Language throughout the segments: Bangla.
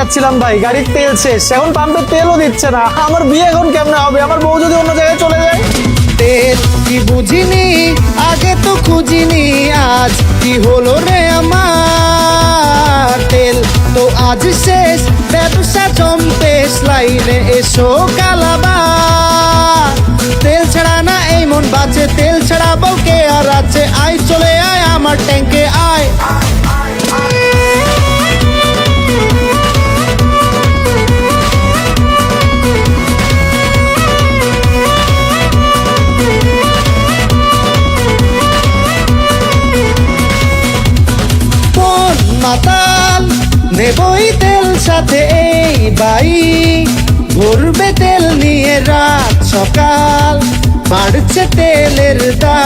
যাচ্ছিলাম ভাই, গাড়ির তেল শেষ, এখন পাম্পে তেলও দিচ্ছে না। আমার বিয়ে এখন কেমনে হবে? আমার বউ যদি অন্য জায়গায় চলে যায়। তেল কি বুঝিনি, আগে তো খুঁজিনি, আজ কি হলো রে আমার। তেল তো আজ শেষ, ব্যবসা জম্পেশ, লাইনে এসো কালাবার। তেল ছাড়া না এই মন বাঁচে, তেল ছাড়া বউকে আর আছে। আয় চলে আয় আমার ট্যাঙ্কে আয়। মাতাল নেবই তেল সাথে এই বাই, ঘুরবে তেল নিয়ে রাত সকাল, বাড়ছে তেলের দাম।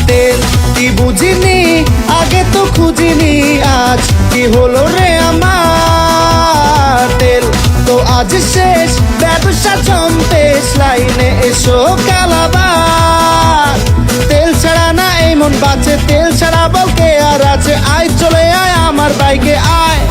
তেল কি বুঝিনি, আগে তো খুঁজিনি, আজ কি হলো রে আমার। তেল তো আজ শেষ, ব্যবসা জম্পেশ, লাইনে এসো কালাবার। তেল ছাড়া না এই মন বাঁচে, তেল ছাড়া বউকে আর আছে। আয় চলে আয় আমার বাইকে আয়।